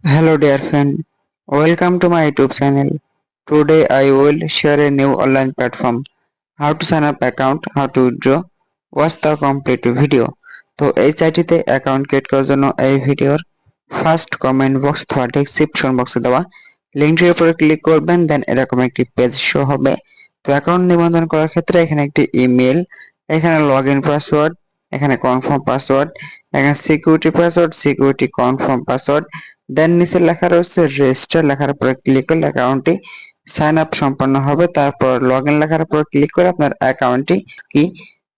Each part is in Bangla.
Hello dear friend, welcome to my YouTube channel. Today I will share a new online platform. How to sign up account, how to withdraw. Watch the complete video. তো এই সাইটটিতে অ্যাকাউন্ট ক্রিয়েট করার জন্য এই ভিডিওর ফার্স্ট কমেন্ট বক্স অথবা ডেসক্রিপশন বক্সে দেওয়া লিঙ্কটির উপরে ক্লিক করবেন, দেন এরকম একটি পেজ শো হবে। তো অ্যাকাউন্ট নিবন্ধন করার ক্ষেত্রে এখানে একটি ইমেল, এখানে লগইন পাসওয়ার্ড, এখানে কনফার্ম পাসওয়ার্ড, এখানে security password, security confirm password, then নিচে লেখা রয়েছে রেজিস্টার, লেখার উপরে ক্লিক করলে অ্যাকাউন্টটি সাইন আপ সম্পন্ন হবে। তারপর লগইন লেখার উপর ক্লিক করে আপনার অ্যাকাউন্টটি কি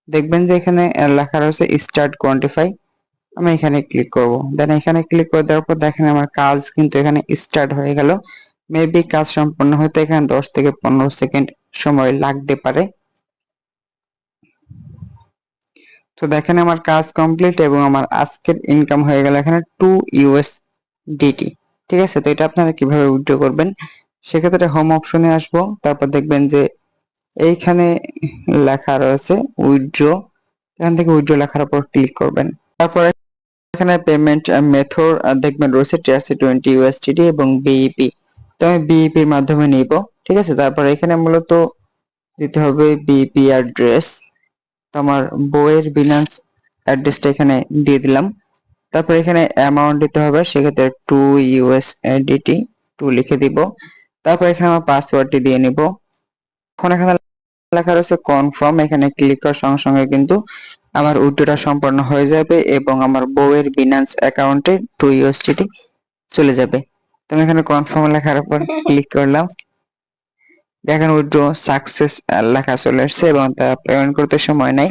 দেখবেন যে এখানে লেখা রয়েছে স্টার্ট কোয়ান্টিফাই। আমি এখানে ক্লিক করব, দেন এখানে ক্লিক করে দেওয়ার পর দেখেন আমার কাজ কিন্তু এখানে স্টার্ট হয়ে গেল। মেবি কাজ সম্পন্ন হতে এখানে 10 থেকে 15 সেকেন্ড সময় লাগতে পারে। তো দেখেন আমার কাজ কমপ্লিট এবং আমার আজকের ইনকাম হয়ে গেল এখানে 2 USDT। ঠিক আছে, তো এটা আপনারা কিভাবে উইথড্র করবেন, সেক্ষেত্রে হোম অপশনে আসবো, তারপর দেখবেন যে এইখানে লেখা রয়েছে উইথড্র, এখান থেকে উইথড্র লেখার উপর ক্লিক করবেন। তারপর এখানে পেমেন্ট মেথড দেখবেন রয়েছে TRC20 USDT এবং বিইপি। তো আমি বিইপি এর মাধ্যমে নিব। ঠিক আছে, তারপর এখানে মূলত দিতে হবে বিইপি অ্যাড্রেস। তো আমার বইয়ের বিনান্স অ্যাড্রেসটা এখানে দিয়ে দিলাম। তারপর এখানে অ্যামাউন্ট দিতে হবে, সেক্ষেত্রে 2 USDT 2 লিখে দিব। তারপর এখানে আমার পাসওয়ার্ডটি দিয়ে নিব। এখন এখানে লেখা রয়েছে কনফার্ম, এখানে ক্লিক করার সঙ্গে সঙ্গে কিন্তু আমার উইথড্রটা সম্পন্ন হয়ে যাবে এবং আমার বউয়ের বিনান্স অ্যাকাউন্টে 2 USDT চলে যাবে। তো আমি এখানে কনফার্ম লেখার উপর ক্লিক করলাম, দেখেন উইথড্র সাকসেস লেখা চলে আসছে এবং তা পেমেন্ট করতে সময় নেই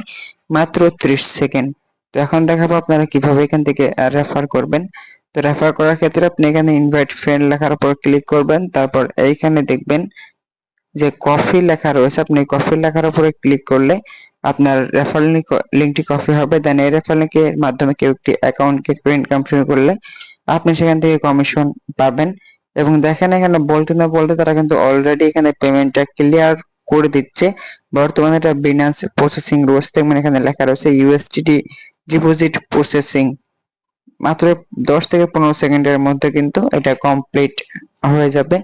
মাত্র 30 সেকেন্ড। তো এখন দেখাবো আপনারা কিভাবে এখান থেকে রেফার করবেন। তো রেফার করার ক্ষেত্রে আপনি এখানে ইনভাইট ফ্রেন্ড লেখার উপর ক্লিক করবেন, তারপর এইখানে দেখবেন যে কফি লেখা রয়েছে, আপনি কফি লেখার উপরে ক্লিক করলে আপনার রেফারেল লিঙ্কটি কপি হবে। দেন এই রেফারেল লিঙ্কের মাধ্যমে কেউ একটি অ্যাকাউন্ট ক্রিয়েট করে ইনকাম শুরু করলে আপনি সেখান থেকে কমিশন পাবেন। এবং দেখেন এখানে বলতে না বলতে তারা কিন্তু অলরেডি এখানে পেমেন্টটা ক্লিয়ার করে দিচ্ছে। বর্তমানে এটা বিনান্স প্রসেসিং রয়েছে, মানে এখানে লেখা রয়েছে ইউএসডিটি ডিপোজিট প্রসেসিং। মাত্র 10 থেকে 15 সেকেন্ডের মধ্যে কিন্তু এটা কমপ্লিট হয়ে যাবে।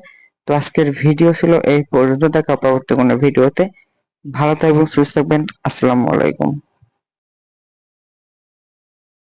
তো আজকের ভিডিও ছিল এই পর্যন্ত, দেখা পরবর্তী কোনো ভিডিওতে। ভালো থাকবেন, সুস্থ থাকবেন। আসসালামু আলাইকুম।